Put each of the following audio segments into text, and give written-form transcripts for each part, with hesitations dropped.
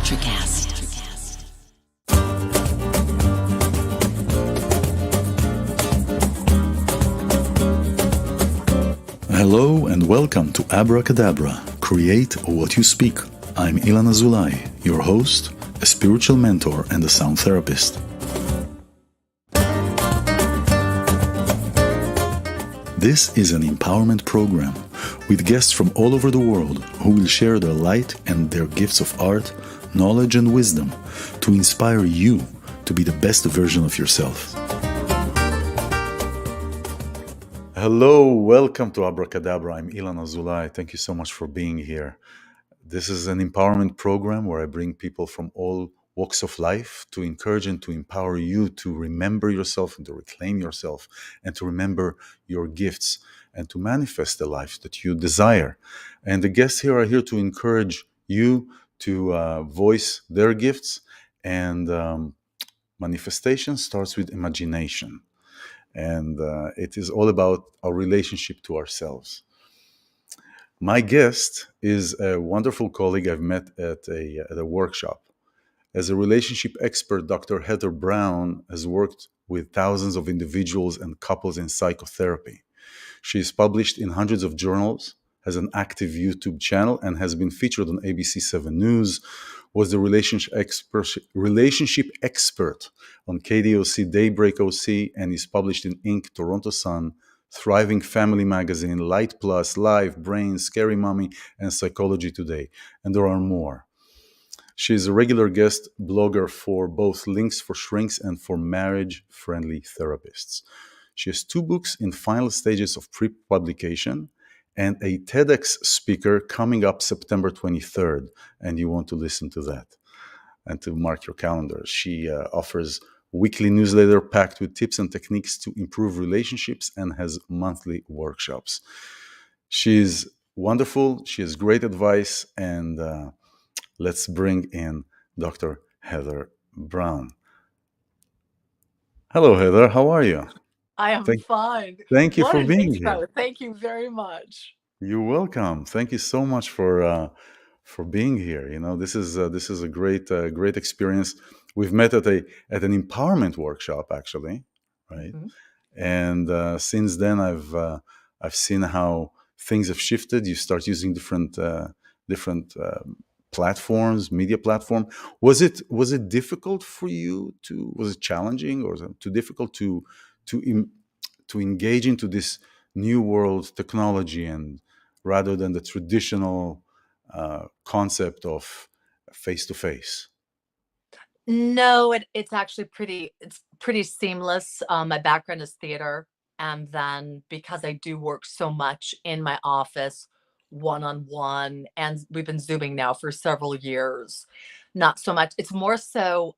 Electricast. Hello and welcome to Abracadabra, Create What You Speak. I'm iLan Azoulai, your host, a spiritual mentor and a sound therapist. This is an empowerment program with guests from all over the world who will share their light and their gifts of art, knowledge and wisdom to inspire you to be the best version of yourself. Hello, welcome to Abracadabra. I'm iLan Azoulai. Thank you so much for being here. This is an empowerment program where I bring people from all walks of life to encourage and to empower you to remember yourself and to reclaim yourself and to remember your gifts and to manifest the life that you desire. And the guests here are here to encourage you to voice their gifts, and manifestation starts with imagination. And it is all about our relationship to ourselves. My guest is a wonderful colleague I've met at a workshop. As a relationship expert, Dr. Heather Browne has worked with thousands of individuals and couples in psychotherapy. She is published in hundreds of journals, has an active YouTube channel, and has been featured on ABC 7 News, was the relationship expert on KDOC Daybreak OC, and is published in Inc., Toronto Sun, Thriving Family Magazine, Light Plus, Live, Brain, Scary Mommy, and Psychology Today. And there are more. She is a regular guest blogger for both Links for Shrinks and for Marriage-Friendly Therapists. She has 2 books in final stages of pre-publication and a TEDx speaker coming up September 23rd, and you want to listen to that and to mark your calendar. She offers weekly newsletter packed with tips and techniques to improve relationships and has monthly workshops. She's wonderful. She has great advice, and let's bring in Dr. Heather Browne. Hello, Heather. How are you? I am fine. Thank you What for an being intro. here. Thank you very much. You're welcome. Thank you so much for being here. You know, this is a great experience. We've met at an empowerment workshop, actually, right? Mhm. And since then, I've seen how things have shifted. You start using different platforms, media platform. Was it difficult for you to? Was it challenging, or was it too difficult to engage into this new world technology, and rather than the traditional concept of face-to-face? No, it's actually pretty seamless. My background is theater, and then because I do work so much in my office, one-on-one, and we've been Zooming now for several years. Not so much. It's more so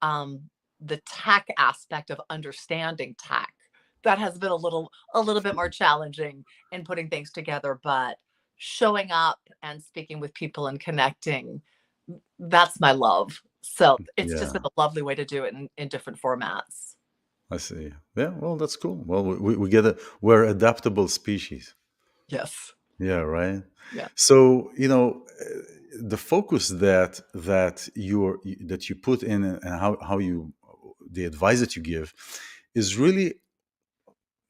the tech aspect of understanding tech that has been a little bit more challenging in putting things together, but showing up and speaking with people and connecting, that's my love. So it's just Yeah, been a lovely way to do it in different formats. I see. Yeah, well, that's cool. Well, we're adaptable species. Yes. Yeah, right. Yeah. So, the focus that you put in, and how you the advice that you give is really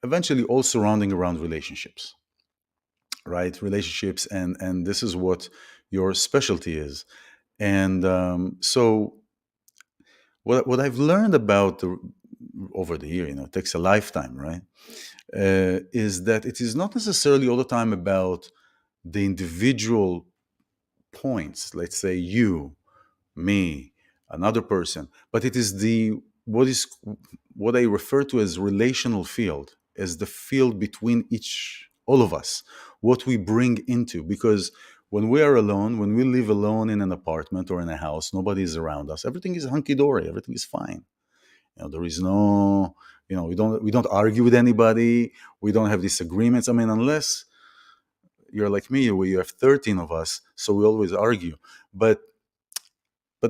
eventually all surrounding around relationships, right? Relationships, and this is what your specialty is. And so what I've learned about over the year, it takes a lifetime, right? Is that it is not necessarily all the time about the individual points. Let's say you, me, another person, but it is what I refer to as relational field, as the field between all of us, what we bring into. Because when we are alone, when we live alone in an apartment or in a house, nobody is around us. Everything is hunky-dory. Everything is fine. There is no, we don't argue with anybody. We don't have disagreements. I mean, unless you're like me, where you have 13 of us, so we always argue. But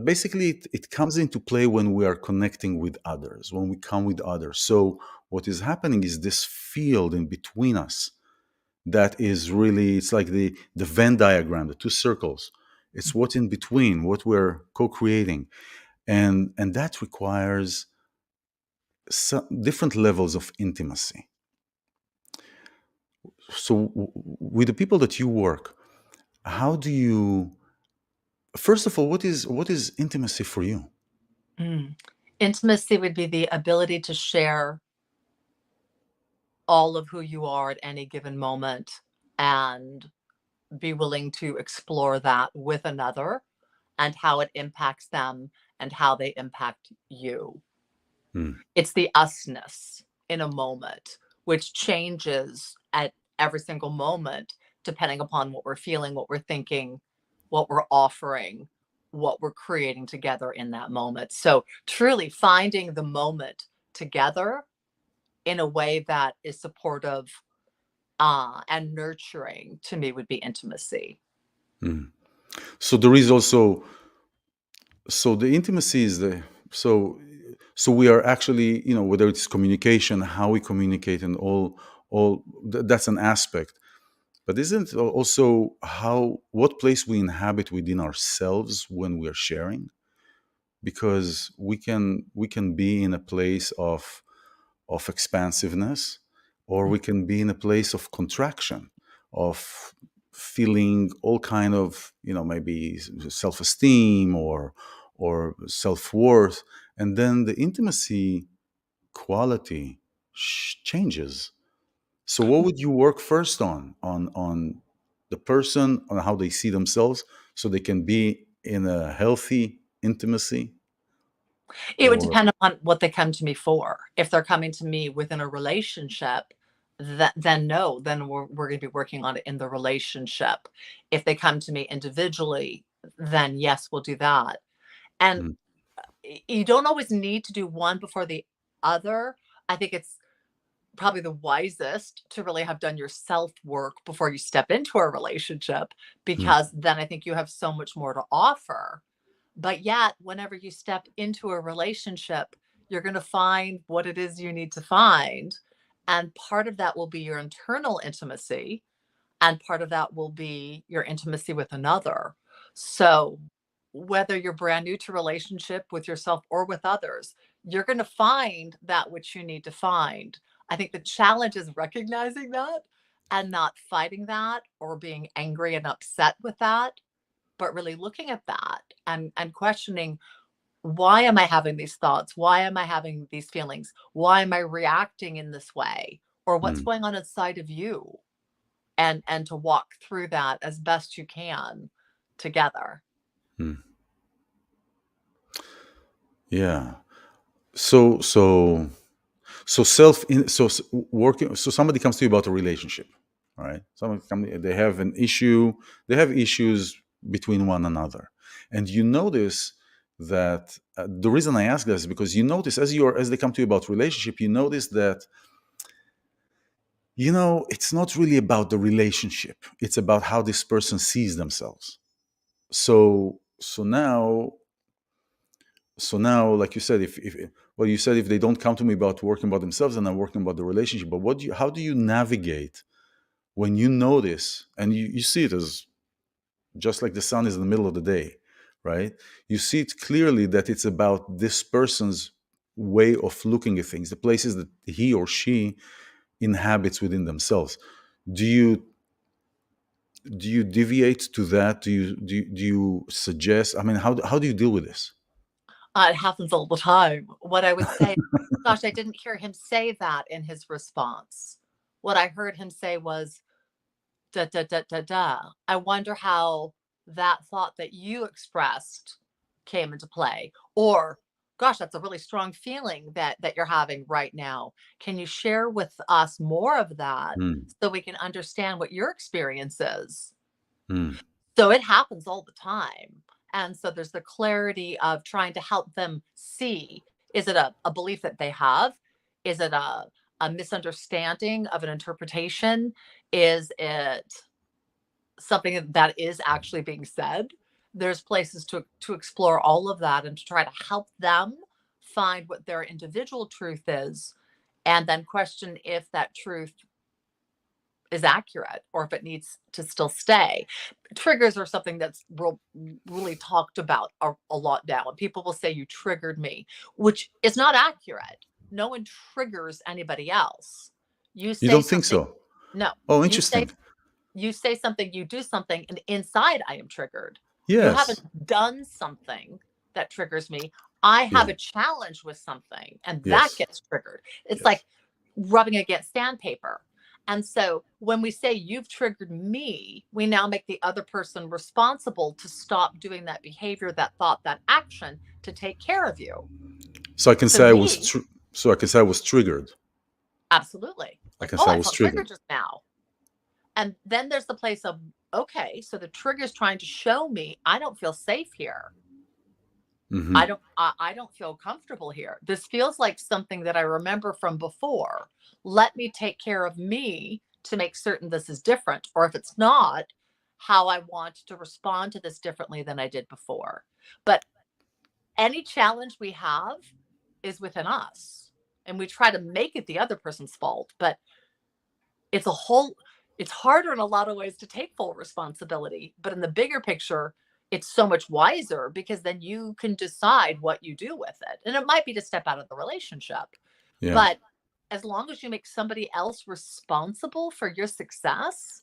basically, it comes into play when we are connecting with others, when we come with others. So what is happening is this field in between us that is really, it's like the Venn diagram, the 2 circles. It's what's in between, what we're co-creating, and that requires different levels of intimacy. So, with the people that you work, how do you? First of all, what is intimacy for you? Mm. Intimacy would be the ability to share all of who you are at any given moment and be willing to explore that with another and how it impacts them and how they impact you. Hmm. It's the usness in a moment, which changes at every single moment, depending upon what we're feeling, what we're thinking, what we're offering, what we're creating together in that moment. So, truly finding the moment together in a way that is supportive and nurturing to me would be intimacy. Hmm. So there is also, so the intimacy is the, so so we are actually, whether it's communication, how we communicate, and that's an aspect. But isn't it also how, what place we inhabit within ourselves when we are sharing? Because we can be in a place of expansiveness, or we can be in a place of contraction, of feeling all kind of, maybe self-esteem or self-worth, and then the intimacy quality changes. So what would you work first on the person, on how they see themselves, so they can be in a healthy intimacy? It would Or depend upon what they come to me for. If they're coming to me within a relationship, then no, then we're going to be working on it in the relationship. If they come to me individually, then yes, we'll do that. And mm, you don't always need to do one before the other. I think it's probably the wisest to really have done your self work before you step into a relationship, mm, because then I think you have so much more to offer. But yet, whenever you step into a relationship, you're going to find what it is you need to find. And part of that will be your internal intimacy, and part of that will be your intimacy with another. So, whether you're brand new to relationship with yourself or with others, you're going to find that which you need to find. I think the challenge is recognizing that and not fighting that or being angry and upset with that, but really looking at that and questioning, why am I having these thoughts? Why am I having these feelings? Why am I reacting in this way? Or what's mm, going on inside of you? And to walk through that as best you can together. mm. Yeah. So self in so s- working so somebody comes to you about a relationship, all right? They have an issue, they have issues between one another, and you notice that, the reason I ask this is because you notice, as they come to you about relationship, you notice that, it's not really about the relationship, it's about how this person sees themselves. So now, like you said, if well, you said if they don't come to me about working about themselves, and I'm working about the relationship. But how do you navigate when you notice, and you see it as just like the sun is in the middle of the day, right? You see it clearly that it's about this person's way of looking at things, the places that he or she inhabits within themselves. Do you deviate to that? Do you suggest? I mean, how do you deal with this? It happens all the time. What I would say, gosh, I didn't hear him say that in his response. What I heard him say was, da da da da da. I wonder how that thought that you expressed came into play. Or, gosh, that's a really strong feeling that you're having right now. Can you share with us more of that Mm, so we can understand what your experience is? mm, So it happens all the time. And so there's the clarity of trying to help them see, is it a belief that they have? Is it a misunderstanding of an interpretation? Is it something that is actually being said? There's places to explore all of that and to try to help them find what their individual truth is, and then question if that truth is accurate or if it needs to still stay. Triggers are something that's really talked about a lot now. And people will say, you triggered me, which is not accurate. No one triggers anybody else. You You say don't think something, so? no, Oh, you say interesting. you say something, you do something, and inside I am triggered. You haven't Yes. done something that triggers me. I have Yeah. a challenge with something, and that Yes. gets triggered. It's like Yes. rubbing against sandpaper. And so when we say you've triggered me, we now make the other person responsible to stop doing that behavior, that thought, that action to take care of you. So I can So say I was. me, So I can say I was triggered. absolutely. I Like, can oh, say I I was felt triggered triggered. just now. And then there's the place of, okay, so the trigger is trying to show me I don't feel safe here. Hmm. I don't feel comfortable here. This feels like something that I remember from before. Let me take care of me to make certain this is different. Or if it's not, how I want to respond to this differently than I did before. But any challenge we have is within us. And we try to make it the other person's fault. But it's a whole it's harder in a lot of ways to take full responsibility, but in the bigger picture it's so much wiser because then you can decide what you do with it, and it might be to step out of the relationship, Yeah. but as long as you make somebody else responsible for your success,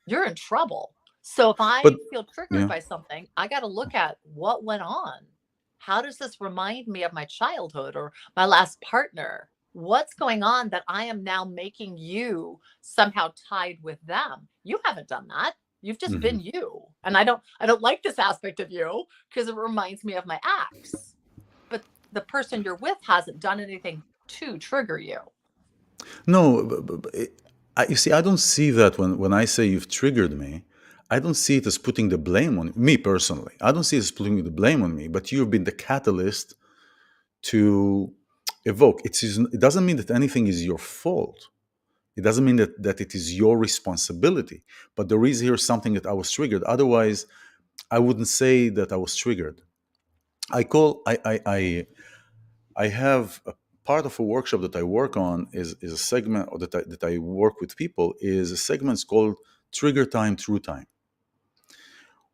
you're in trouble. So if But I feel triggered yeah. by something, I got to look at what went on. How does this remind me of my childhood or my last partner? What's going on that I am now making you somehow tied with them? You haven't done that. You've just Hmm. been you. And I don't like this aspect of you because it reminds me of my ex. But the person you're with hasn't done anything to trigger you. No, you see, I don't see that when I say you've triggered me. I don't see it as putting the blame on me personally. I don't see it as putting the blame on me, but you've been the catalyst to evoke. It doesn't mean that anything is your fault. It doesn't mean that it is your responsibility. But there is here something that I was triggered. Otherwise, I wouldn't say that I was triggered. I call I have a part of a workshop that I work on is a segment or that I work with people is a segment called trigger time, true time,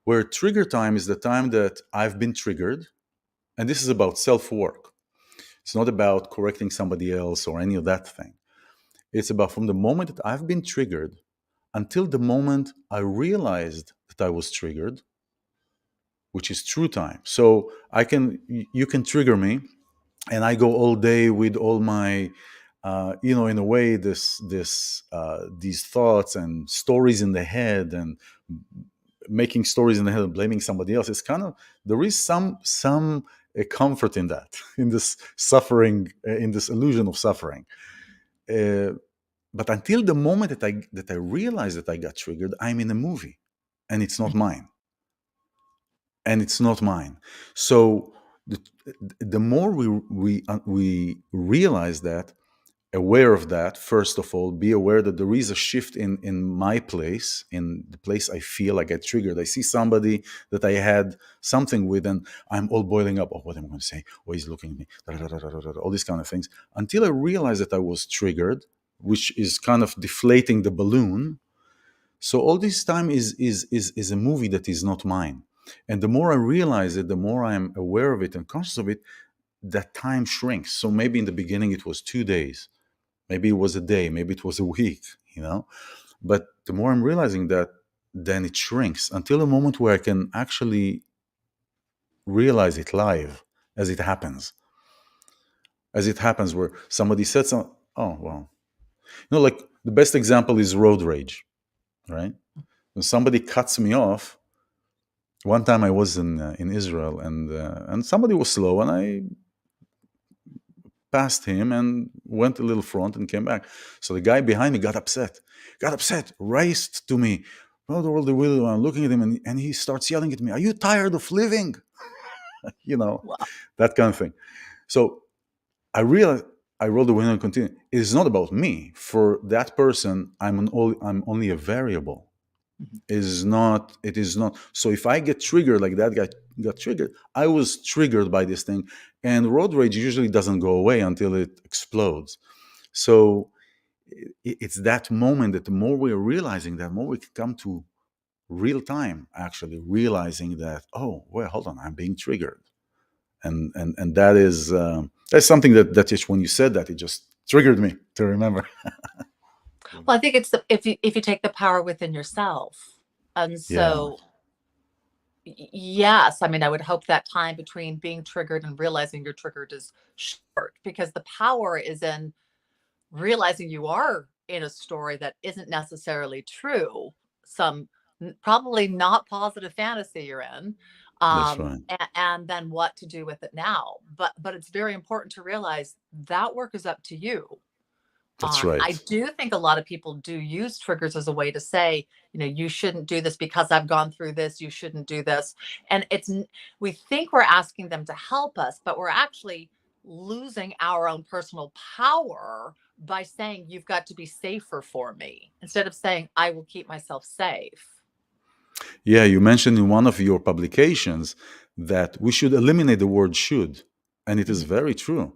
where trigger time is the time that I've been triggered. And this is about self work. It's not about correcting somebody else or any of that thing. It's about from the moment that I've been triggered until the moment I realized that I was triggered, which is true time. So you can trigger me and I go all day with all my in a way these thoughts and stories in the head and making stories in the head and blaming somebody else. It's kind of there is some comfort in that in this suffering in this illusion of suffering. Uh, but until the moment that I realize that I got triggered, I'm in a movie, and it's not mine, and it's not mine. So the, the more we realize that, aware of that, first of all, be aware that there is a shift in my place, in the place I feel like I triggered. I see somebody that I had something with, and I'm all boiling up. Oh, what am I going to say? Oh, he's looking at me. Da, da, da, da, da, da, all these kind of things. Until I realize that I was triggered, which is kind of deflating the balloon. So all this time is a movie that is not mine. And the more I realize it, the more I'm aware of it and conscious of it, that time shrinks. So maybe in the beginning it was 2 days, maybe it was a day, maybe it was a week, But the more I'm realizing that, then it shrinks until a moment where I can actually realize it live as it happens. As it happens, where somebody said something, oh, well, like the best example is road rage, right? When somebody cuts me off, one time I was in Israel and somebody was slow and I passed him and went a little front and came back. So the guy behind me got upset, raced to me, rolled the world the wheel around, looking at him, and he starts yelling at me, "Are you tired of living?" you know, Well, that kind of thing. So I realized I rolled the window and continued. It is not about me. For that person, I'm only a variable. mhm. It is not. So if I get triggered like that guy got triggered, I was triggered by this thing, and road rage usually doesn't go away until it explodes. So it's that moment that the more we're realizing that, more we can come to real time actually realizing that, oh, well, hold on, I'm being triggered. And that is that's something that just when you said that, it just triggered me to remember. Well, I think it's if you take the power within yourself. And Yeah, so yes, I mean, I would hope that time between being triggered and realizing you're triggered is short, because the power is in realizing you are in a story that isn't necessarily true, some probably not positive fantasy you're in, that's right. and then what to do with it now. But it's very important to realize that work is up to you. That's I right. do think a lot of people do use triggers as a way to say, you shouldn't do this because I've gone through this. You shouldn't do this. And we think we're asking them to help us, but we're actually losing our own personal power by saying, you've got to be safer for me, instead of saying, I will keep myself safe. Yeah, you mentioned in one of your publications that we should eliminate the word should, and it is Mhm. very true.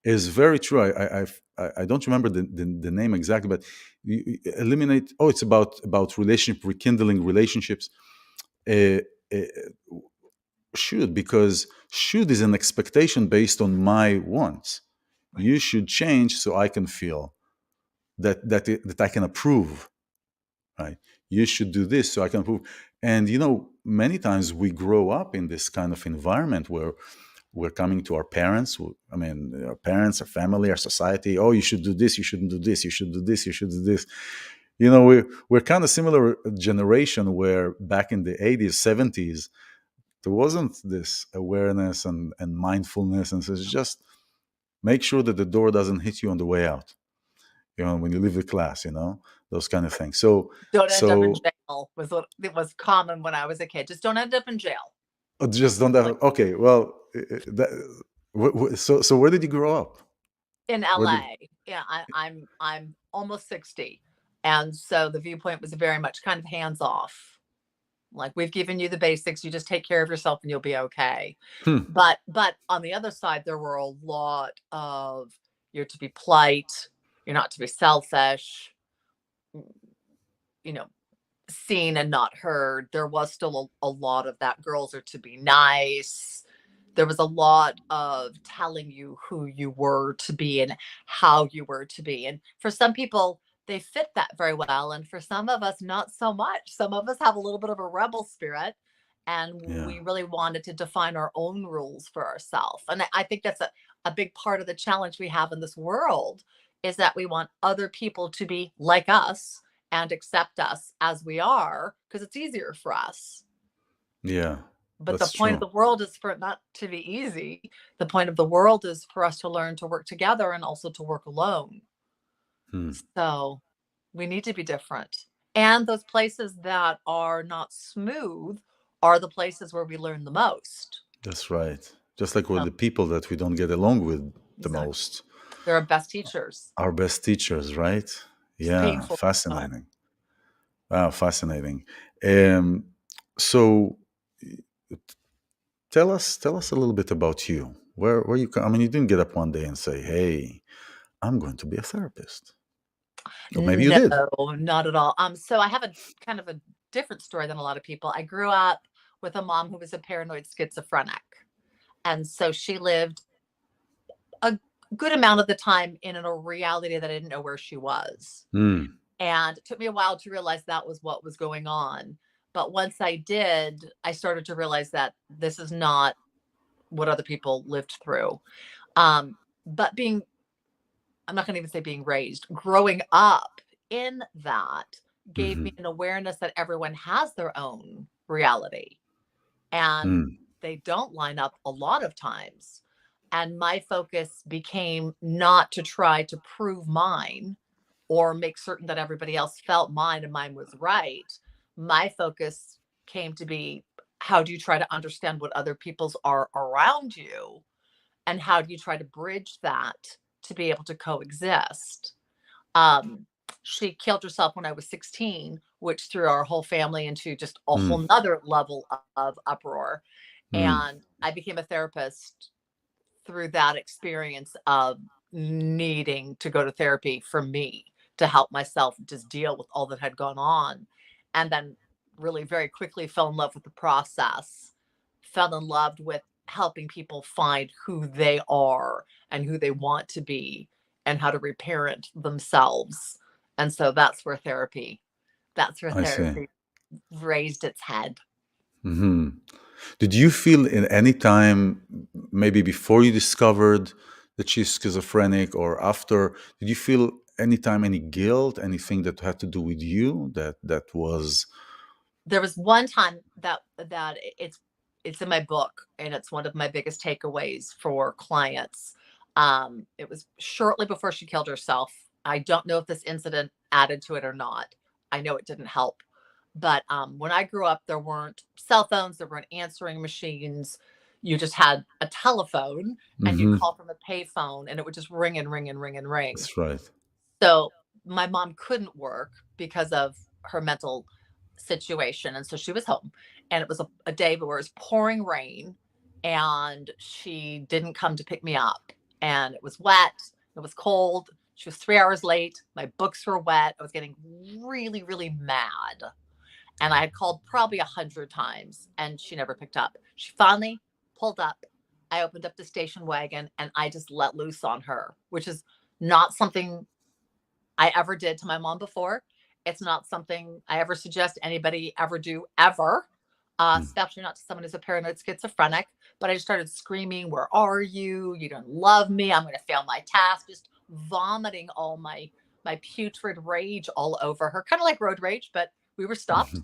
It's very true. I don't remember the name exactly, but eliminate. Oh, it's about relationship, rekindling relationships. Uh, uh, should, because should is an expectation based on my wants. Right. You should change so I can feel that I can approve, right? You should do this so I can approve. And many times we grow up in this kind of environment where we're coming to our parents. I mean, our parents, our family, our society. Oh, you should do this. You shouldn't do this. You should do this. You should do this. We're kind of similar generation where back in the 80s, 70s, there wasn't this awareness and mindfulness, and so it's just make sure that the door doesn't hit you on the way out, when you leave the class, those kind of things. so Don't end up in so jail was what it was common when I was a kid. Just don't end up in jail. just don't have, Like okay, well, so where did you grow up? in Where did LA. Yeah, I'm almost 60. And so the viewpoint was very much kind of hands off. Like, we've given you the basics, you just take care of yourself and you'll be okay. hmm, But on the other side, there were a lot of, you're to be polite, you're not to be selfish, you know, seen and not heard. There was still a lot of that. Girls are to be nice. There was a lot of telling you who you were to be and how you were to be. And for some people, they fit that very well. And for some of us, not so much. Some of us have a little bit of a rebel spirit. And yeah, we really wanted to define our own rules for ourselves. And I think that's a big part of the challenge we have in this world, is that we want other people to be like us and accept us as we are, because it's easier for us. yeah, But the that's point of true. the world is for it not to be easy. The point of the world is for us to learn to work together and also to work alone. Hmm, So we need to be different. And those places that are not smooth are the places where we learn the most. that's right. Just like with So, the people that we don't get along with the exactly. most, They're our best teachers. our best teachers, right? It's Yeah, painful. fascinating. Wow, fascinating. um so tell us a little bit about you. Where you I mean, you didn't get up one day and say, hey, I'm going to be a therapist. Or maybe you No, did. not at all. So I have a kind of a different story than a lot of people. I grew up with a mom who was a paranoid schizophrenic. And so she lived a good amount of the time in a reality that I didn't know where she was. Hmm. And it took me a while to realize that was what was going on. But once I did, I started to realize that this is not what other people lived through. But I'm not going to even say being raised, growing up in that gave me Hmm. an awareness that everyone has their own reality and Hmm. they don't line up a lot of times. And my focus became not to try to prove mine or make certain that everybody else felt mine and mine was right. My focus came to be, how do you try to understand what other people's are around you? And how do you try to bridge that to be able to coexist? Um, she killed herself when I was 16, which threw our whole family into just a Hmm. whole nother level of uproar. Hmm. And I became a therapist through that experience of needing to go to therapy for me. to help myself just deal with all that had gone on. And then really very quickly fell in love with the process, fell in love with helping people find who they are and who they want to be and how to reparent themselves. And so that's where I see. therapy raised its head. Hmm. Did you feel in any time, maybe before you discovered that she's schizophrenic or after, did you feel any time any guilt, anything that had to do with you that was? There was one time that it's in my book, and it's one of my biggest takeaways for clients. It was shortly before she killed herself. I don't know if this incident added to it or not. I know it didn't help. But when I grew up, there weren't cell phones, there weren't answering machines. You just had a telephone, and you'd Hmm. call from a payphone, and it would just ring and ring and ring and ring. That's right. So my mom couldn't work because of her mental situation. And so she was home. And it was a day where it was pouring rain, and she didn't come to pick me up. And it was wet. It was cold. She was 3 hours late. My books were wet. I was getting really, really mad. And I had called probably 100 times, and she never picked up. She finally pulled up. I opened up the station wagon, and I just let loose on her, which is not something I ever did to my mom before. It's not something I ever suggest anybody ever do ever, Mm. especially not to someone who's a paranoid schizophrenic. But I just started screaming, "Where are you? You don't love me. I'm going to fail my task." Just vomiting all my putrid rage all over her, kind of like road rage, but we were stopped.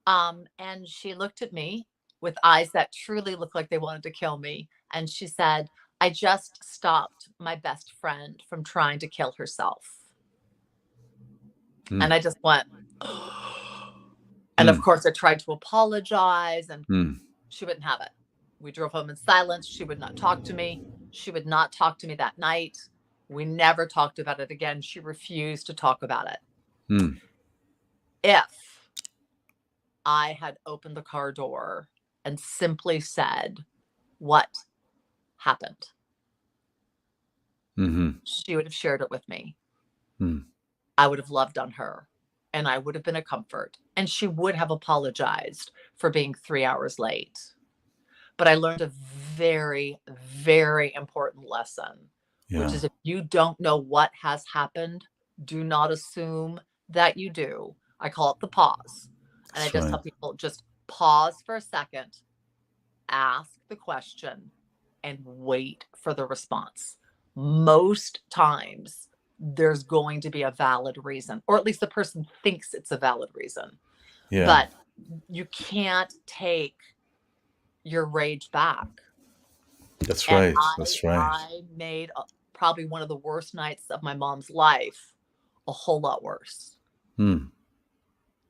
Mhm. And she looked at me with eyes that truly looked like they wanted to kill me. And she said, "I just stopped my best friend from trying to kill herself." Mm. And I just went, and of Mm. course, I tried to apologize, and Mm. she wouldn't have it. We drove home in silence. She would not talk to me. She would not talk to me that night. We never talked about it again. She refused to talk about it. Mm. If I had opened the car door and simply said, "What happened?" Mhm. she would have shared it with me. Mm. I would have loved on her, and I would have been a comfort. And she would have apologized for being 3 hours late. But I learned a very, very important lesson, which Yeah, is if you don't know what has happened, do not assume that you do. I call it the pause. And I that's just right. tell people, just pause for a second, ask the question, and wait for the response. Most times, there's going to be a valid reason, or at least the person thinks it's a valid reason. Yeah, But you can't take your rage back. that's And right. I That's right. I made probably one of the worst nights of my mom's life a whole lot worse. Mm.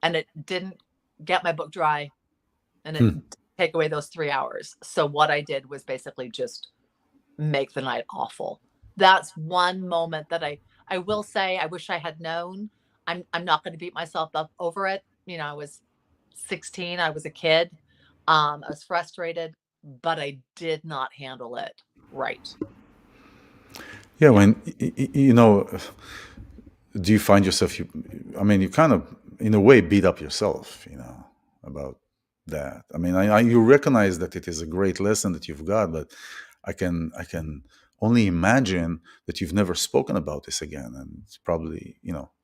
And it didn't get my book dry, and it Hmm. didn't take away those 3 hours. So what I did was basically just make the night awful. That's one moment that I will say I wish I had known. I'm not going to beat myself up over it. I was 16, I was a kid. I was frustrated, but I did not handle it right. Yeah, Yeah. when do you find yourself? I mean, you kind of, in a way, beat up yourself, about that. I mean, you recognize that it is a great lesson that you've got, but I can only imagine that you've never spoken about this again, and it's probably,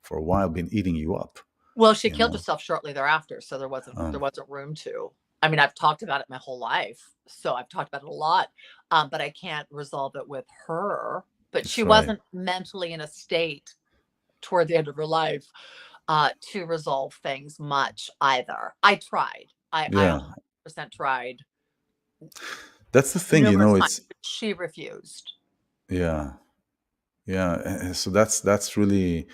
for a while been eating you up. Well, she You killed know. herself shortly thereafter, so there wasn't Um, there wasn't room to. I mean, I've talked about it my whole life, so I've talked about it a lot, but I can't resolve it with her. But she that's right. wasn't mentally in a state toward the end of her life to resolve things much either. I tried. I Yeah, 100% tried that's the thing. numerous times, It's but she refused. yeah, yeah. And so that's really,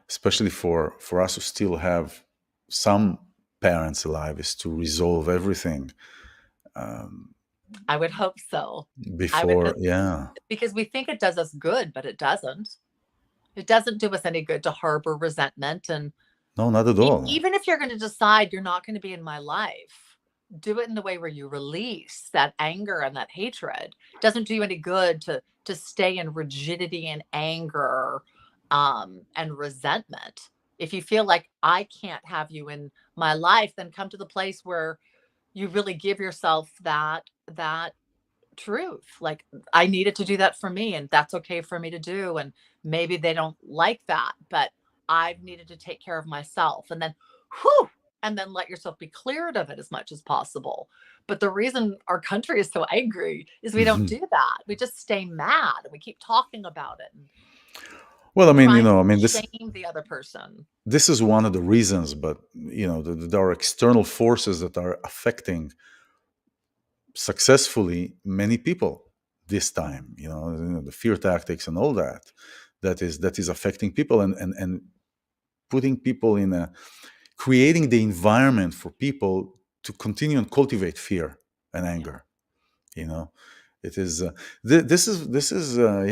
especially for us who still have some parents alive, is to resolve everything, um, I would hope so. I would before. hope, Yeah, because we think it does us good, but it doesn't. It doesn't do us any good to harbor resentment. And no, not at all. even if you're going to decide you're not going to be in my life, do it in the way where you release that anger and that hatred. It doesn't do you any good to stay in rigidity and anger and resentment. If you feel like I can't have you in my life, then come to the place where you really give yourself that truth. Like, I needed to do that for me, and that's okay for me to do. And maybe they don't like that, but I've needed to take care of myself. And then, whew, and then let yourself be cleared of it as much as possible. But the reason our country is so angry is we don't do that. We just stay mad and we keep talking about it and Well, I mean, trying to this shame the other person. this is one of the reasons, but there are external forces that are affecting successfully many people this time. The fear tactics and all that is affecting people, and putting people in a creating the environment for people to continue and cultivate fear and Yeah. anger. It is this is a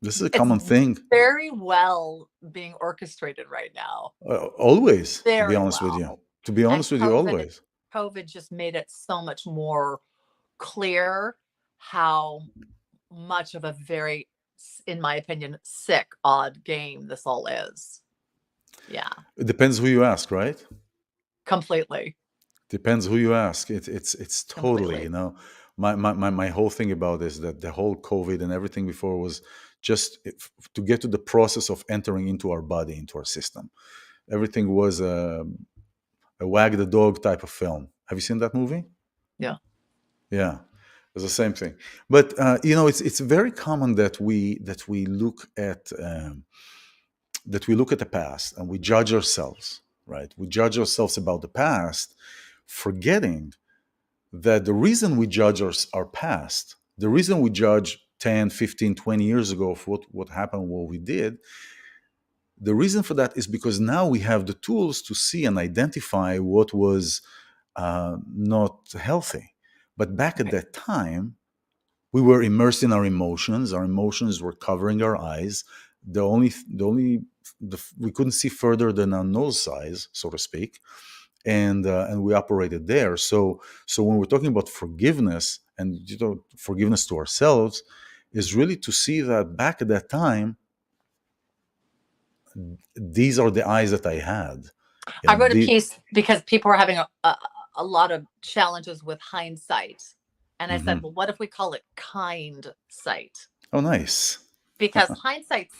It's common thing. very well being orchestrated right now. Always, to be Very honest with you. well. To be And honest with you, always. COVID just made it so much more clear how much of a very, in my opinion, sick, odd game this all is. Yeah, It depends who you ask, right? completely, Depends who you ask. It's totally, completely. my whole thing about this, that the whole COVID and everything before was just to get to the process of entering into our body, into our system. Everything was a wag the dog type of film. Have you seen that movie? Yeah. Yeah, it's the same thing. But it's very common that we look at the past and we judge ourselves, right? We judge ourselves about the past, forgetting that the reason we judge our past, the reason we judge 10, 15, 20 years ago for what happened, what we did, the reason for that is because now we have the tools to see and identify what was not healthy. But back at Right. that time, we were immersed in our emotions. Our emotions were covering our eyes. We couldn't see further than our nose size, so to speak, and we operated there. So when we're talking about forgiveness and forgiveness to ourselves, is really to see that back at that time, these are the eyes that I had. I wrote a The piece because people are having a lot of challenges with hindsight. And I said, Mhm. well, what if we call it kind sight? Oh, nice. Because hindsight's,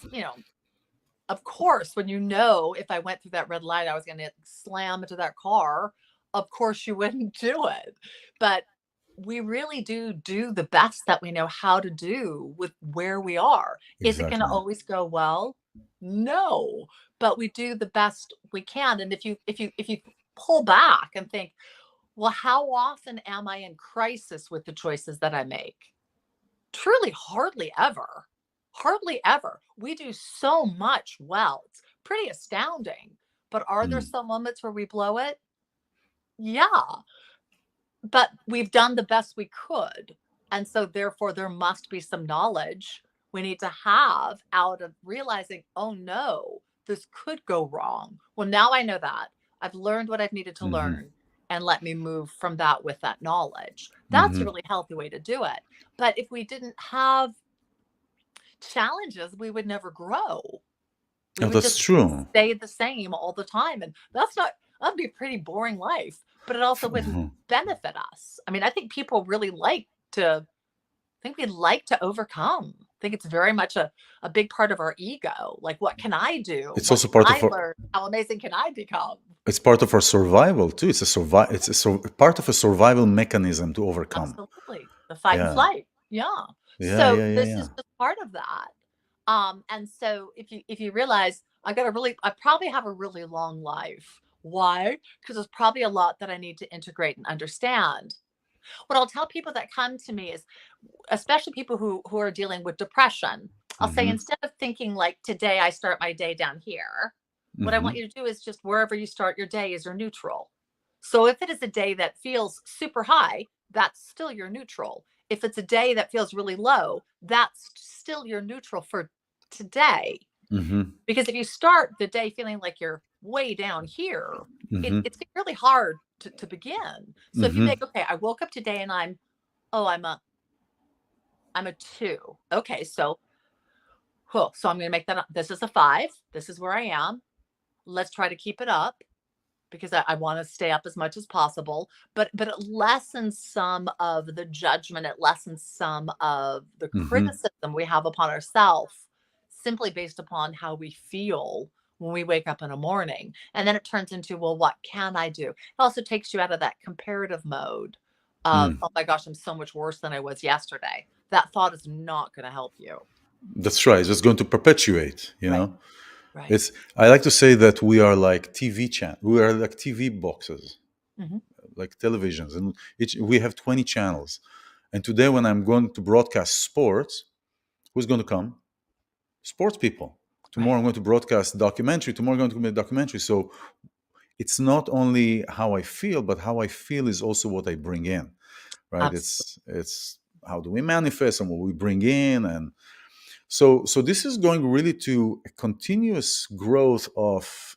of course, when if I went through that red light, I was going to slam into that car, of course you wouldn't do it. But we really do the best that we know how to do with where we are. Is it going to Exactly. always go well? No, but we do the best we can. And if you pull back and think, well, how often am I in crisis with the choices that I make? Truly, hardly ever. Hardly ever. We do so much well. It's pretty astounding. But are there Mm. some moments where we blow it? Yeah. But we've done the best we could. And so, therefore, there must be some knowledge we need to have out of realizing, oh no, this could go wrong. Well, now I know that. I've learned what I've needed to Hmm. learn, and let me move from that with that knowledge. That's a Hmm. really healthy way to do it. But if we didn't have challenges, we would never grow. We Oh, would that's just true. stay the same all the time. And that'd be a pretty boring life, but it also wouldn't Mhm. benefit us. I mean, I think people really we like to overcome. I think it's very much a big part of our ego. Like, what can I do? It's What also can part of I our learn? How amazing can I become? survival too. Part of a survival mechanism to overcome. Absolutely. The fight and Yeah. flight. Yeah. Yeah. So Yeah. Yeah. this Yeah. is just part of that. And so if you realize I probably have a really long life. Why? Because there's probably a lot that I need to integrate and understand. What I'll tell people that come to me is, especially people who are dealing with depression, I'll say, Hmm. instead of thinking like, today I start my day down here, what I want Hmm. you to do is just wherever you start your day is your neutral. So if it is a day that feels super high, that's still your neutral. If it's a day that feels really low, that's still your neutral for today. Hmm. Because if you start the day feeling like you're way down here, Hmm. it's really hard to begin. So if you Hmm. make, okay, I woke up today and oh, I'm a 2. Okay, so Cool. So I'm going to make that, this is a 5. This is where I am. Let's try to keep it up because I want to stay up as much as possible. But it lessens some of the judgment. It lessens some of the Hmm. criticism we have upon ourselves simply based upon how we feel when we wake up in the morning. And then it turns into, well, what can I do? It also takes you out of that comparative mode of, Mm. oh my gosh, I'm so much worse than I was yesterday. That thought is not going to help you. That's right. It's just going to perpetuate, you Right. know? Right. It's, I like to say that we are like we are like TV boxes, Hmm. like televisions, and we have 20 channels. And today, when I'm going to broadcast sports, who's going to come? Sports people. Tomorrow, Right. I'm going to broadcast documentary. Tomorrow, I'm going to make a documentary. So it's not only how I feel, but how I feel is also what I bring in, right? Absolutely. It's how do we manifest and what we bring in, and so this is going really to a continuous growth of.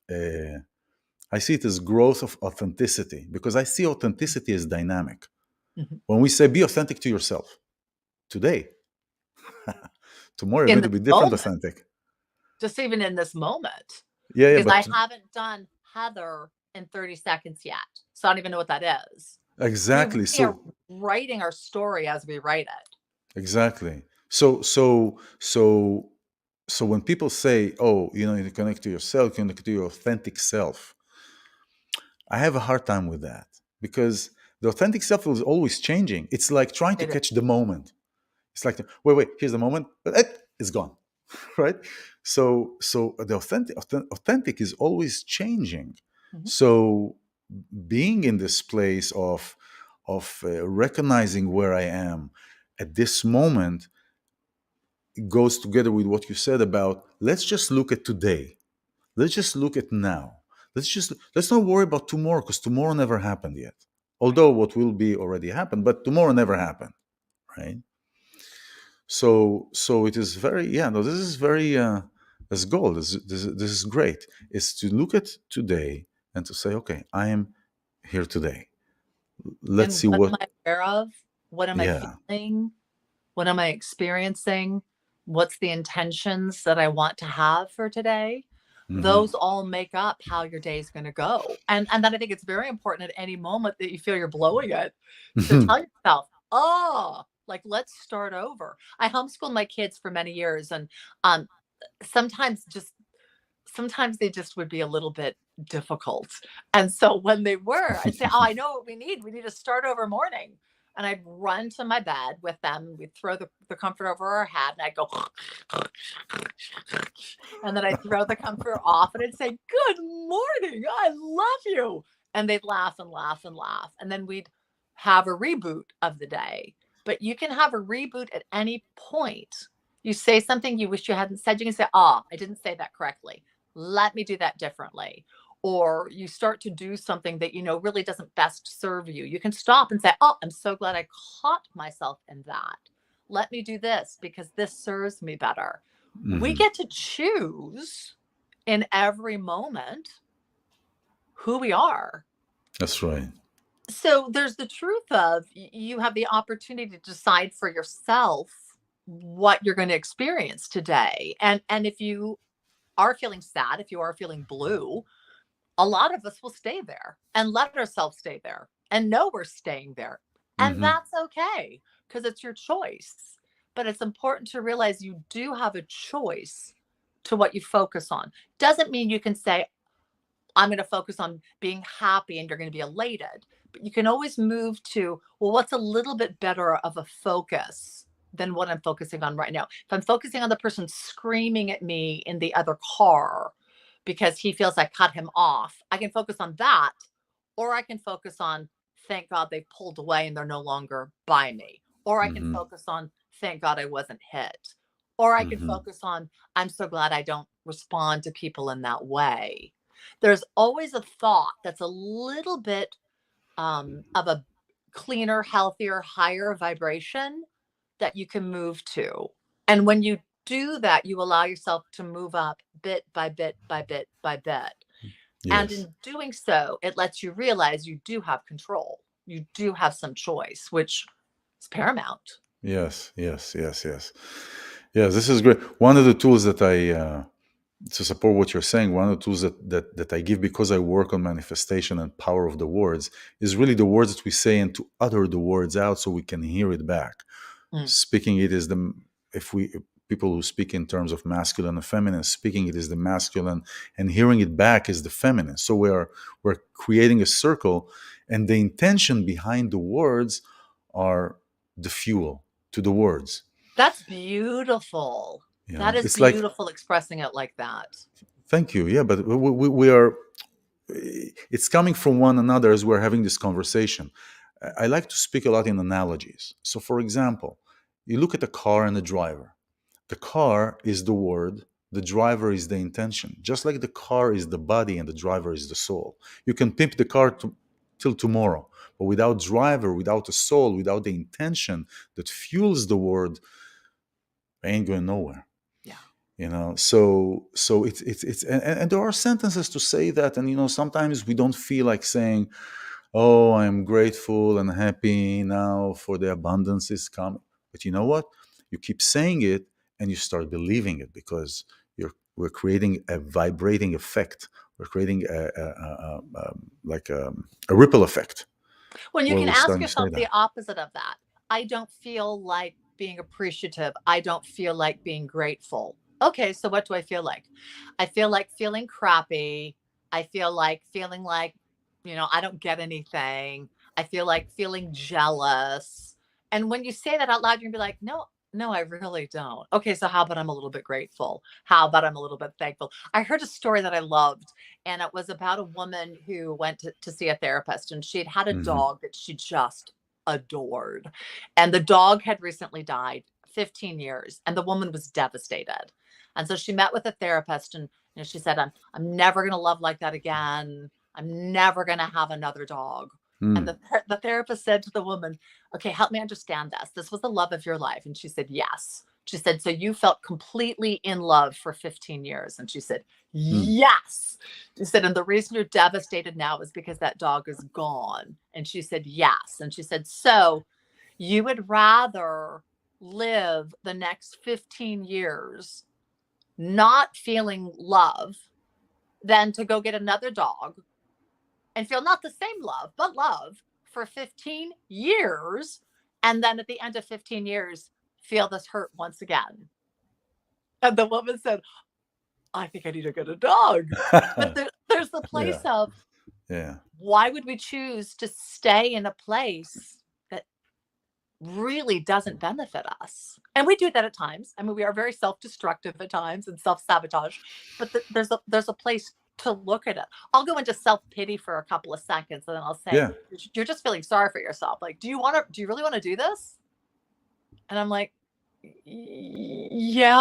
I see it as growth of authenticity because I see authenticity as dynamic. Mhm. When we say be authentic to yourself today, tomorrow you're In going to this be different moment, authentic. just even in this moment, Yeah, yeah, because but I haven't done Heather in 30 seconds yet. So I don't even know what that is. We really exactly. are So writing our story as we write it. exactly. So when people say, "Oh, you know, you connect to yourself, you connect to your authentic self," I have a hard time with that because the authentic self is always changing. It's like trying to It is. catch the moment. It's like, wait, here's the moment, but it's gone, right? So the authentic is always changing. Mhm. So being in this place of recognizing where I am at this moment goes together with what you said about let's just look at today. Let's just look at now. Let's not worry about tomorrow because tomorrow never happened yet. Right. Although what will be already happened, but tomorrow never happened, right? So it is very, yeah, no, this is very this goal, this is great, is to look at today and to say, okay, I am here today. Let's And see what am what. I aware of? What am I Yeah. feeling? What am I experiencing? What's the intentions that I want to have for today? Hmm. Those all make up how your day is going to go. And then I think it's very important at any moment that you feel you're blowing it to tell yourself, oh, like let's start over. I homeschooled my kids for many years and um sometimes just sometimes they just would be a little bit difficult. And so when they were, I'd say, oh, I know what we need. We need a start over morning. And I'd run to my bed with them. We'd throw the comfort over our head and I'd go, and then I'd throw the comfort off and I'd say, good morning. I love you. And they'd laugh and laugh and laugh. And then we'd have a reboot of the day. But you can have a reboot at any point. You say something you wish you hadn't said, you can say, oh, I didn't say that correctly. Let me do that differently. Or you start to do something that you know really doesn't best serve you. You can stop and say, oh, I'm so glad I caught myself in that. Let me do this because this serves me better. We Hmm. get to choose in every moment who we are. That's right. So there's the truth of you have the opportunity to decide for yourself what you're going to experience today. And if you are feeling sad, if you are feeling blue, a lot of us will stay there and let ourselves stay there and know we're staying there. And Hmm. that's okay because it's your choice. But it's important to realize you do have a choice to what you focus on. Doesn't mean you can say, I'm going to focus on being happy and you're going to be elated. But you can always move to, well, what's a little bit better of a focus than what I'm focusing on right now? If I'm focusing on the person screaming at me in the other car because he feels I cut him off, I can focus on that. Or I can focus on, thank God they pulled away and they're no longer by me. Or I can Hmm. focus on, thank God I wasn't hit. Or I can Hmm. focus on, I'm so glad I don't respond to people in that way. There's always a thought that's a little bit of a cleaner, healthier, higher vibration that you can move to. And when you do that, you allow yourself to move up bit by bit by bit by bit. And Yes. in doing so, it lets you realize you do have control. You do have some choice, which is paramount. Yes. Yes. Yes. Yes. Yeah, this is great. One of the tools that I to support what you're saying, one of the tools that I give, because I work on manifestation and power of the words, is really the words that we say and to utter the words out so we can hear it back. Mm. Speaking it is the, if we, people who speak in terms of masculine and feminine, speaking it is the masculine and hearing it back is the feminine. So we're creating a circle, and the intention behind the words are the fuel to the words. That's beautiful. You That know, is it's like, beautiful expressing it like that. thank you. Yeah, but we are, it's coming from one another as we're having this conversation. I like to speak a lot in analogies. So, for example, you look at a car and a driver. The car is the word, the driver is the intention. Just like the car is the body and the driver is the soul. You can pimp the car till tomorrow, but without driver, without a soul, without the intention that fuels the word, I ain't going nowhere. Yeah. You know, so it's and there are sentences to say that, and you know, sometimes we don't feel like saying, oh, I'm grateful and happy now for the abundance is coming. But you know what? You keep saying it and you start believing it, because we're creating a vibrating effect. We're creating like a ripple effect Well, you where can we're ask starting to say yourself the that. opposite of that. I don't feel like being appreciative. I don't feel like being grateful. Okay, so what do I feel like? I feel like feeling crappy. I feel like feeling like, I don't get anything. I feel like feeling jealous. And when you say that out loud, you're gonna be like, no, no, I really don't. Okay, so how about I'm a little bit grateful? How about I'm a little bit thankful? I heard a story that I loved, and it was about a woman who went to see a therapist, and she'd had a Hmm. dog that she just adored, and the dog had recently died, 15 years, and the woman was devastated. And so she met with a therapist, and she said, I'm never going to love like that again. I'm never going to have another dog. And Mm. the therapist said to the woman, okay, help me understand this. This was the love of your life. And she said, yes. She said, so you felt completely in love for 15 years. And she said, Mm. yes. She said, and the reason you're devastated now is because that dog is gone. And she said, yes. And she said, so you would rather live the next 15 years not feeling love than to go get another dog and feel not the same love, but love for 15 years. And then at the end of 15 years, feel this hurt once again. And the woman said, I think I need to get a dog. But there's the place Yeah, of, yeah, why would we choose to stay in a place that really doesn't benefit us? And we do that at times. I mean, we are very self-destructive at times and self-sabotage, but there's a place to look at it. I'll go into self-pity for a couple of seconds, and then I'll say, yeah. you're just feeling sorry for yourself. Like, do you really want to do this? And I'm like, yeah.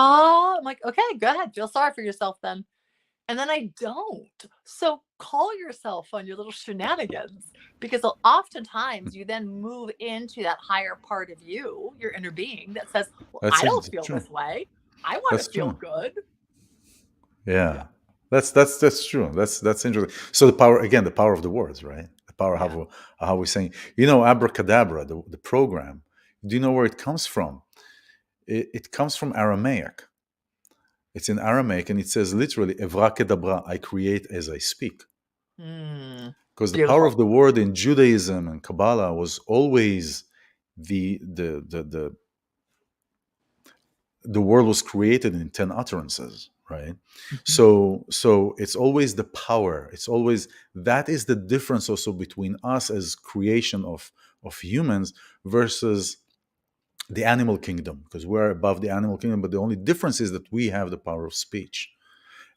I'm like, okay, go ahead. Feel sorry for yourself then. And then I don't. So call yourself on your little shenanigans, because oftentimes you then move into that higher part of you, your inner being that says, well, I don't That's feel true. this way. I want to That's feel true. good. Yeah. Yeah, that's true. That's interesting. So the power, again, the power of the words, right? The power Yeah. how we saying. You know, Abracadabra, the program. Do you know where it comes from? It comes from Aramaic. It's in Aramaic, and it says literally "Abracadabra," I create as I speak. Mm, Because the power beautiful. of the word in Judaism and Kabbalah was always the the world was created in 10 utterances, right? Mhm. So it's always the power, it's always, that is the difference also between us as creation of humans versus the animal kingdom, because we're above the animal kingdom, but the only difference is that we have the power of speech,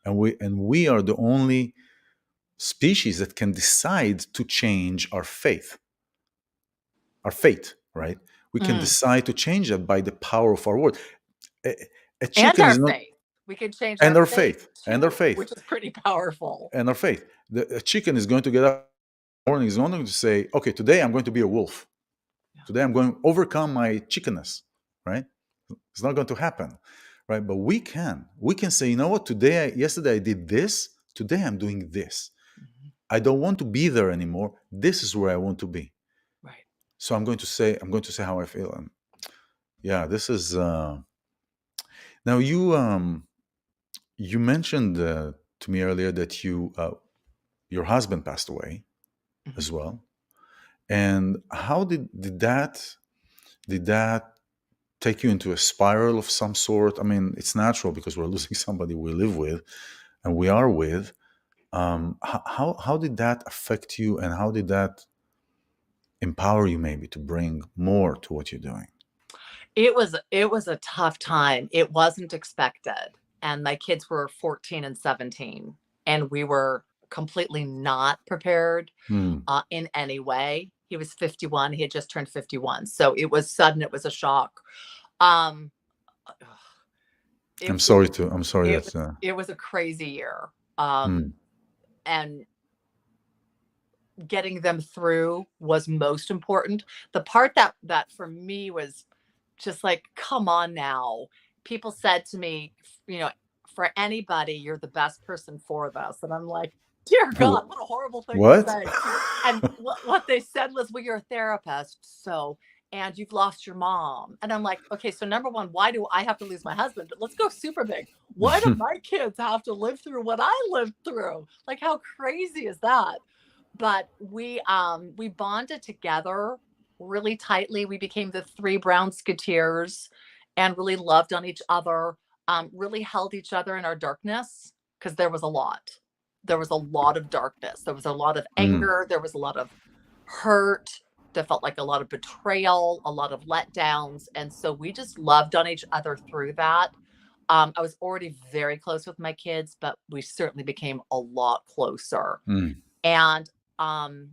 and we are the only species that can decide to change our fate, right? We can Mm. decide to change that by the power of our word. a, a And chicken our is not, faith. We can change and our our faith faith, and our too, faith, which is pretty powerful. and our faith. A chicken is going to get up in the morning, is not going to say, okay, today I'm going to be a wolf. Yeah. Today I'm going to overcome my chickenness, right? It's not going to happen, right? But we can say, you know what, yesterday I did this, today I'm doing this. Mhm. I don't want to be there anymore. This is where I want to be. Right. So I'm going to say how I feel. And yeah, this is Now you mentioned to me earlier that your husband passed away Mhm. as well. And how did that take you into a spiral of some sort? I mean, it's natural because we're losing somebody we live with and we are with. How did that affect you, and how did that empower you maybe to bring more to what you're doing? It was a tough time. It wasn't expected. And my kids were 14 and 17, and we were completely not prepared Hmm. in any way. He was 51. He had just turned 51. So it was sudden. It was a shock. Um, it, I'm it, sorry to. I'm sorry it was, that's. it was a crazy year. Hmm. And getting them through was most important. The part that for me was just like, come on now. People said to me, you know, for anybody, you're the best person for this. And I'm like, dear God, what a horrible thing to What? say. And what they said was, well, you're a therapist. So, and you've lost your mom. And I'm like, okay, so number one, why do I have to lose my husband? But let's go super big. Why do my kids have to live through what I lived through? Like, how crazy is that? But we bonded together really tightly. We became the three Brown Sketeers and really loved on each other, really held each other in our darkness because there was a lot. There was a lot of darkness. There was a lot of Hmm. anger. There was a lot of hurt. There felt like a lot of betrayal, a lot of letdowns. And so we just loved on each other through that. I was already very close with my kids, but we certainly became a lot closer. Hmm. And um,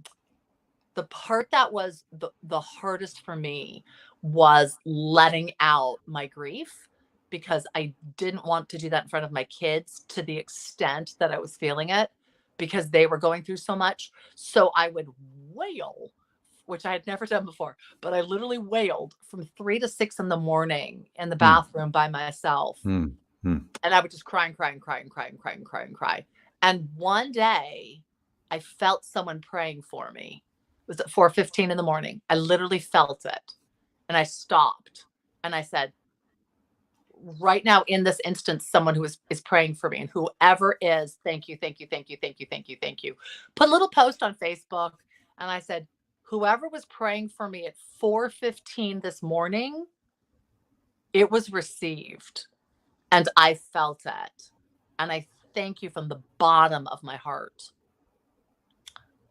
the part that was the hardest for me was letting out my grief because I didn't want to do that in front of my kids to the extent that I was feeling it because they were going through so much. So I would wail, which I had never done before, but I literally wailed from 3 to 6 in the morning in the Hmm. bathroom by myself. Hmm. Hmm. And I would just cry and cry and cry and cry and cry and cry and cry. And one day I felt someone praying for me. It was at 4:15 in the morning. I literally felt it. And I stopped and I said, right now in this instance, someone who is praying for me, and whoever is, thank you, thank you, thank you, thank you, thank you, thank you. Put a little post on Facebook and I said, whoever was praying for me at 4:15 this morning, it was received. And I felt it. And I thank you from the bottom of my heart.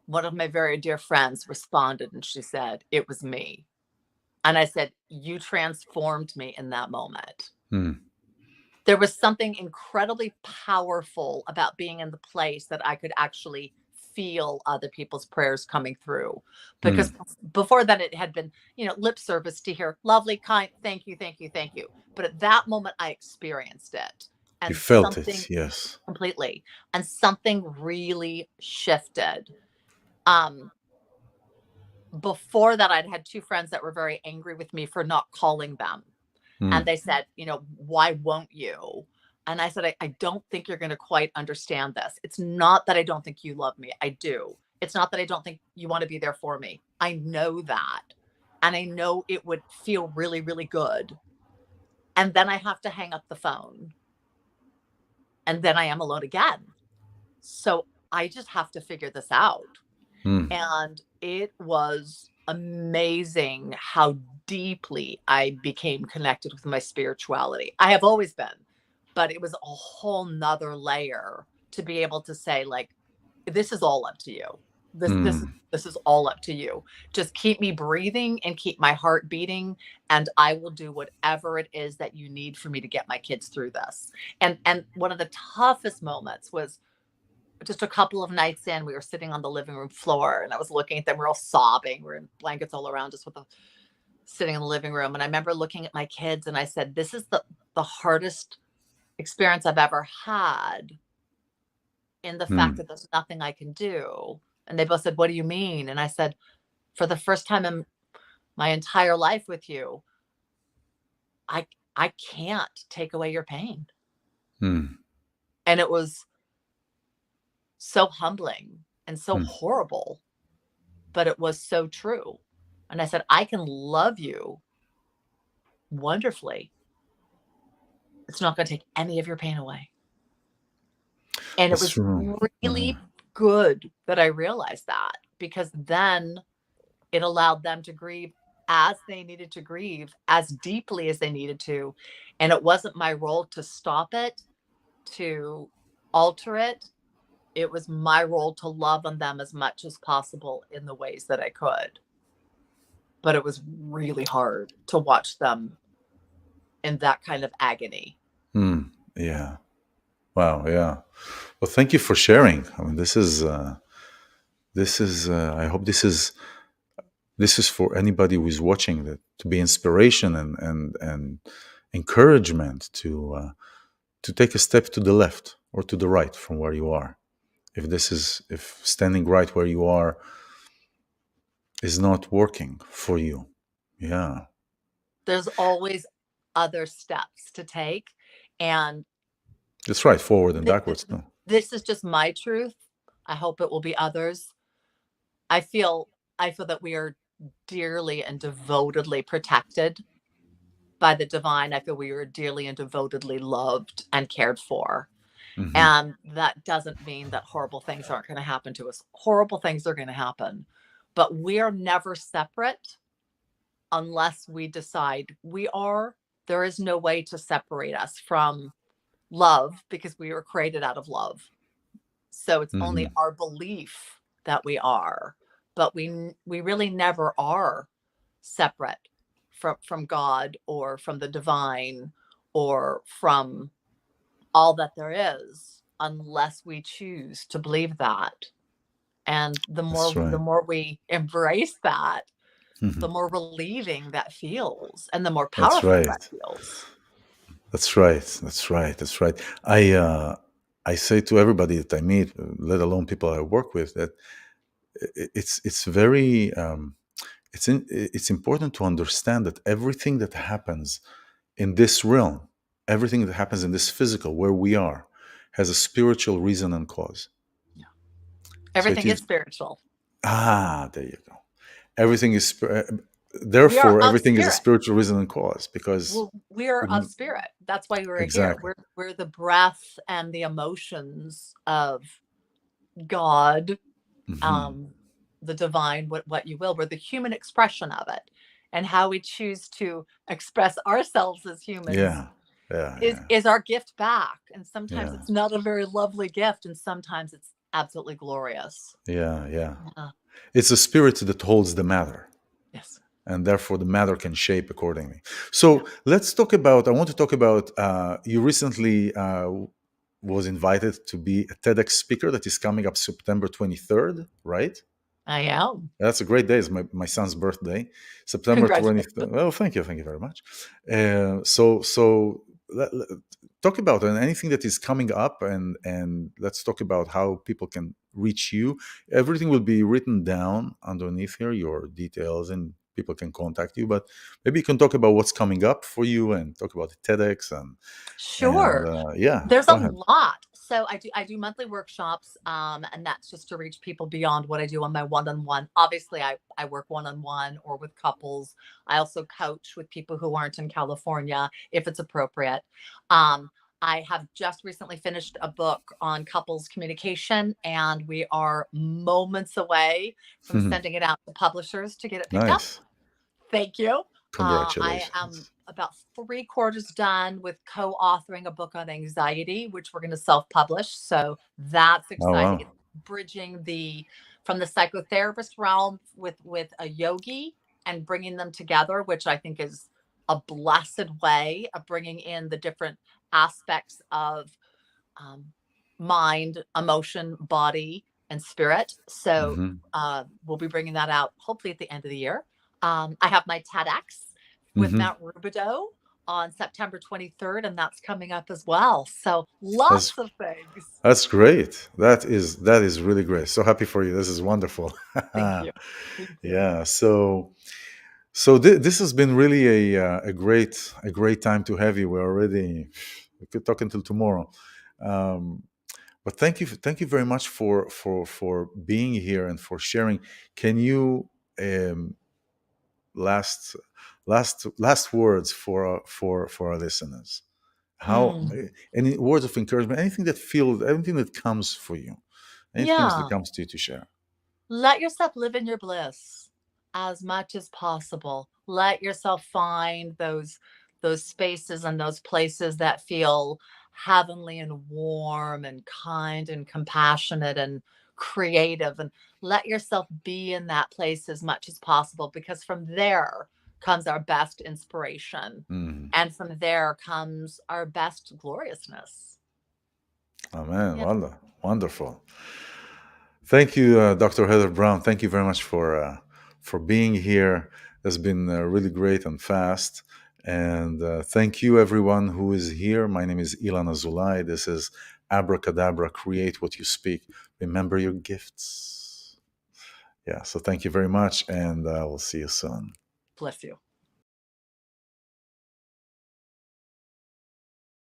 One of my very dear friends responded and she said, it was me. And I said, you transformed me in that moment. Hmm. There was something incredibly powerful about being in the place that I could actually feel other people's prayers coming through. Hmm. Because before that, it had been, lip service to hear lovely, kind, thank you, thank you, thank you. But at that moment, I experienced it You and felt something it, yes. completely, and something really shifted. Um, Before that, I'd had two friends that were very angry with me for not calling them. And Hmm. they said, why won't you? And I said, I don't think you're going to quite understand this. It's not that I don't think you love me. I do. It's not that I don't think you want to be there for me. I know that. And I know it would feel really, really good. And then I have to hang up the phone. And then I am alone again. So I just have to figure this out. Hmm. And it was amazing how deeply I became connected with my spirituality. I have always been, but it was a whole nother layer to be able to say, like, this is all up to you. This this is Hmm. this is all up to you. Just keep me breathing and keep my heart beating, and I will do whatever it is that you need for me to get my kids through this. And one of the toughest moments was just a couple of nights in, we were sitting on the living room floor and I was looking at them. We're all sobbing. We're in blankets all around us sitting in the living room. And I remember looking at my kids and I said, this is the hardest experience I've ever had, in the fact Hmm. that there's nothing I can do. And they both said, what do you mean? And I said, for the first time in my entire life with you, I I can't take away your pain. Hmm. And it was so humbling and so Hmm. horrible, but it was so true. And I said, I can love you wonderfully. it's not going to take any of your pain away. And it That's was true. really good that I realized that, because then it allowed them to grieve as they needed to grieve, as deeply as they needed to. And it wasn't my role to stop it, to alter it. It was my role to love on them as much as possible in the ways that I could. But it was really hard to watch them in that kind of agony. Yeah. Wow. Yeah. Well, thank you for sharing. I mean, this is. I hope this is for anybody who is watching, that to be inspiration and encouragement to take a step to the left or to the right from where you are. If standing right where you are is not working for you. Yeah. There's always other steps to take. And That's right. Forward and backwards. No. this is just my truth. I hope it will be others. I feel that we are dearly and devotedly protected by the divine. I feel we are dearly and devotedly loved and cared for. Mm-hmm. And that doesn't mean that horrible things aren't going to happen to us. Horrible things are going to happen, but we are never separate unless we decide we are. There is no way to separate us from love, because we were created out of love. So it's only Mm-hmm. our belief that we are, but we really never are separate from God or from the divine or from all that there is, unless we choose to believe that. And That's right. the more we embrace that, Mm-hmm. the more relieving that feels, and the more That's powerful that right. feels. That's right. That's right. That's right. I say to everybody that I meet, let alone people I work with, that it's very it's important to understand that everything that happens in this realm, everything that happens in this physical where we are, has a spiritual reason and cause. Yeah. So it Everything is is spiritual. there you go. Everything is We are therefore of everything is a spirit. spiritual reason and cause because Well, we're of spirit. That's why we're here. exactly. We're the breath and the emotions of God, Hmm. um, the divine, what you will. We're the human expression of it, and how we choose to express ourselves as humans Yeah. Yeah. is Yeah. is our gift back. And sometimes Yeah. it's not a very lovely gift, and sometimes it's absolutely glorious. Yeah. Yeah. Yeah. It's a spirit that holds the matter, Yes. and therefore the matter can shape accordingly. Yeah. So let's talk about. I want to talk about. You recently was invited to be a TEDx speaker that is coming up September 23rd, right? I am. That's a great day. It's my son's birthday, September Congratulations. 23rd. Well, thank you very much. So talk about anything that is coming up, and let's talk about how people can reach you. Everything will be written down underneath here, your details, and people can contact you. But maybe you can talk about what's coming up for you, and talk about the TEDx, and Sure. yeah, There's go a ahead. lot. So I do monthly workshops, and that's just to reach people beyond what I do on my one-on-one. Obviously, I work one-on-one or with couples. I also coach with people who aren't in California if it's appropriate. Um, I have just recently finished a book on couples communication, and we are moments away from sending it out to publishers to get it picked up. Nice. Thank you. I am Congratulations. about 3/4 done with co-authoring a book on anxiety, which we're going to self-publish. So that's Oh exciting. wow. It's bridging the from the psychotherapist realm with a yogi and bringing them together, which I think is a blessed way of bringing in the different aspects of um, mind, emotion, body, and spirit. So Hmm. we'll be bringing that out hopefully at the end of the year. I have my TEDx with Hmm. Mount Rubidoux on September 23rd, and that's coming up as well. So lots That's of things. That's great. That is really great. So happy for you. This is wonderful. Thank you. Thank you. Yeah. So this has been really a great time to have you. We could talk until tomorrow. Um, but thank you very much for being here and for sharing. Can you um, last last words for our listeners? How Mm. any words of encouragement, anything that comes for you, anything else that Yeah. comes to you to share. Let yourself live in your bliss as much as possible. Let yourself find those spaces and those places that feel heavenly and warm and kind and compassionate and creative, and let yourself be in that place as much as possible, because from there comes our best inspiration, Mhm. and from there comes our best gloriousness. Oh man, Yeah. wonderful. Thank you, Dr. Heather Browne. Thank you very much for being here. It's been really great and fast. And thank you, everyone who is here. My name is iLan Azoulai. This is Abracadabra. Create what you speak. Remember your gifts. Yeah. So thank you very much, and we'll see you soon. Bless you.